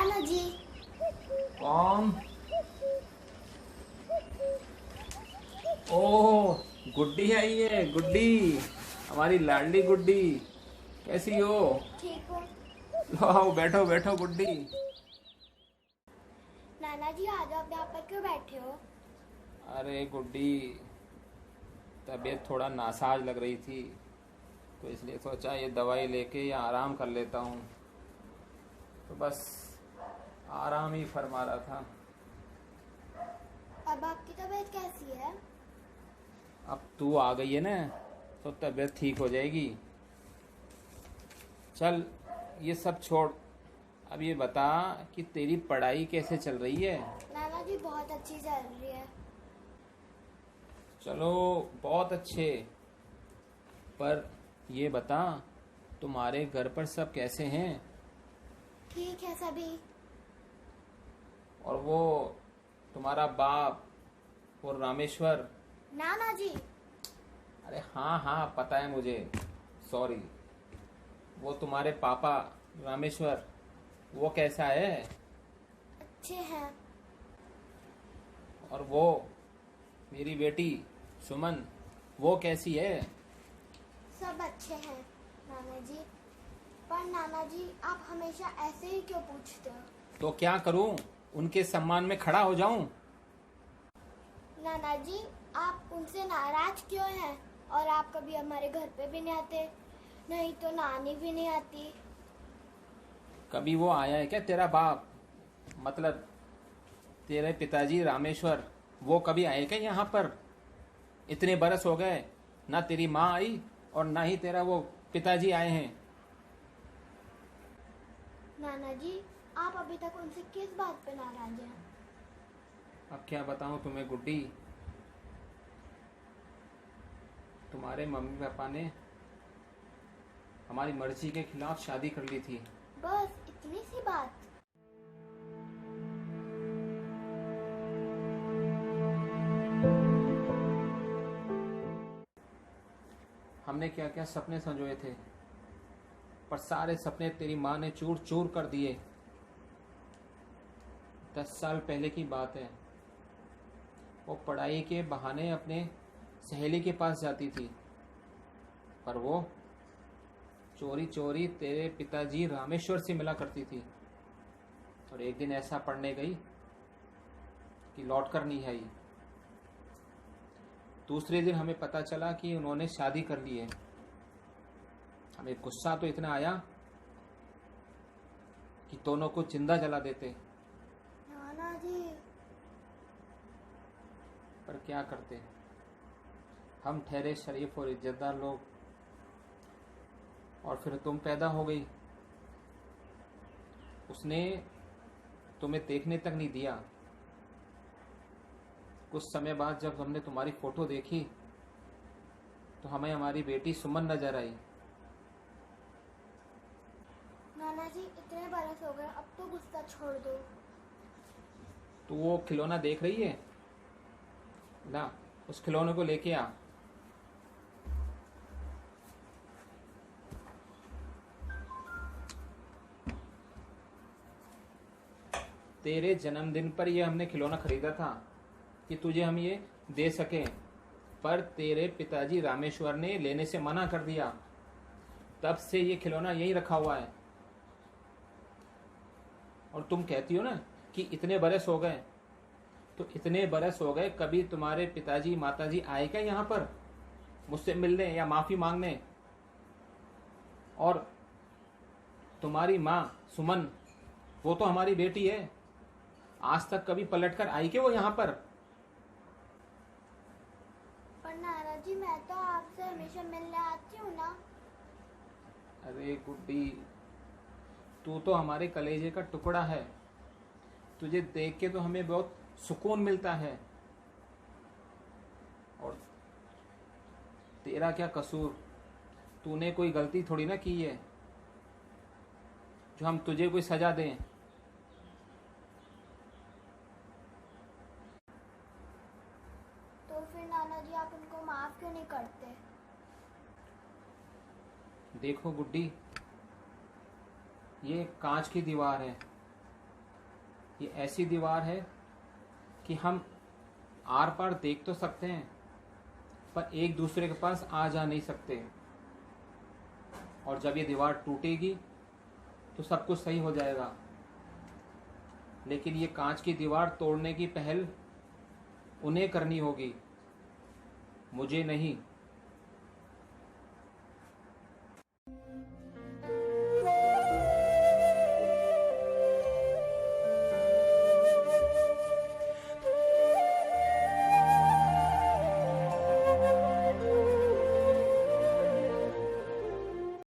नाना जी। कौन? ओह, गुड्डी है ये गुड्डी, हमारी लाडली गुड्डी। कैसी हो? ठीक हूँ। लो आओ, बैठो बैठो गुड्डी। नाना जी आ जाओ, आप यहाँ पर क्यों बैठे हो? अरे गुड्डी, तबीयत थोड़ा नासाज लग रही थी, तो इसलिए सोचा ये दवाई लेके या आराम कर लेता हूँ। तो बस आराम ही फरमा रहा था। अब आपकी तबीयत कैसी है? अब तू आ गई है ना, तो तबीयत ठीक हो जाएगी। चल ये सब छोड़, अब ये बता कि तेरी पढ़ाई कैसे चल रही है? नाना जी बहुत अच्छी चल रही है। चलो बहुत अच्छे, पर ये बता तुम्हारे घर पर सब कैसे हैं? ठीक है सभी। और वो तुम्हारा बाप और रामेश्वर? नाना जी। अरे हाँ हाँ पता है मुझे, सॉरी। वो तुम्हारे पापा रामेश्वर, वो कैसा है? अच्छे हैं। और वो मेरी बेटी सुमन, वो कैसी है? सब अच्छे हैं नाना जी। पर नाना जी आप हमेशा ऐसे ही क्यों पूछते हो? तो क्या करूं, उनके सम्मान में खड़ा हो जाऊं? नाना जी आप उनसे नाराज क्यों हैं? और आप कभी हमारे घर पे भी नहीं आते, नहीं तो नानी भी नहीं आती। कभी वो आया है क्या तेरा बाप, मतलब तेरे पिताजी रामेश्वर, वो कभी आए क्या यहाँ पर? इतने बरस हो गए, ना तेरी माँ आई और ना ही तेरा वो पिताजी आए हैं। नाना जी आप अभी तक उनसे किस बात पे नाराज हैं? अब क्या बताऊं तुम्हें गुड्डी, तुम्हारे मम्मी पापा ने हमारी मर्जी के खिलाफ शादी कर ली थी। बस इतनी सी बात? हमने क्या क्या सपने संजोए थे, पर सारे सपने तेरी माँ ने चूर चूर कर दिए। 10 साल पहले की बात है, वो पढ़ाई के बहाने अपने सहेली के पास जाती थी, पर वो चोरी चोरी तेरे पिताजी रामेश्वर से मिला करती थी। और एक दिन ऐसा पढ़ने गई कि लौट कर नहीं आई। दूसरे दिन हमें पता चला कि उन्होंने शादी कर ली है। हमें गुस्सा तो इतना आया कि दोनों को जिंदा जला देते, नाना जी। पर क्या करते, हम ठहरे शरीफ और इज्जतदार लोग, और फिर तुम पैदा हो गई। उसने तुम्हें देखने तक नहीं दिया। कुछ समय बाद जब हमने तुम्हारी फोटो देखी तो हमें हमारी बेटी सुमन नजर आई। नाना जी इतने बरस हो गए, अब तो गुस्सा छोड़ दो। तो वो खिलौना देख रही है ना, उस खिलौने को लेके आ। तेरे जन्मदिन पर ये हमने खिलौना खरीदा था कि तुझे हम ये दे सकें, पर तेरे पिताजी रामेश्वर ने लेने से मना कर दिया। तब से ये खिलौना यहीं रखा हुआ है। और तुम कहती हो ना कि इतने बरस हो गए, तो इतने बरस हो गए, कभी तुम्हारे पिताजी माताजी आए क्या यहाँ पर मुझसे मिलने या माफी मांगने? और तुम्हारी माँ सुमन, वो तो हमारी बेटी है, आज तक कभी पलटकर आई क्या वो यहाँ पर? पर नाना जी मैं तो आपसे हमेशा मिलने आती हूँ ना। अरे गुड्डी, तू तो हमारे कलेजे का टुकड़ा है, तुझे देख के तो हमें बहुत सुकून मिलता है। और तेरा क्या कसूर, तूने कोई गलती थोड़ी ना की है जो हम तुझे कोई सजा दें। तो फिर नाना जी आप उनको माफ क्यों नहीं करते? देखो गुड्डी, ये कांच की दीवार है, ये ऐसी दीवार है कि हम आर पार देख तो सकते हैं पर एक दूसरे के पास आ जा नहीं सकते। और जब ये दीवार टूटेगी तो सब कुछ सही हो जाएगा। लेकिन ये कांच की दीवार तोड़ने की पहल उन्हें करनी होगी, मुझे नहीं।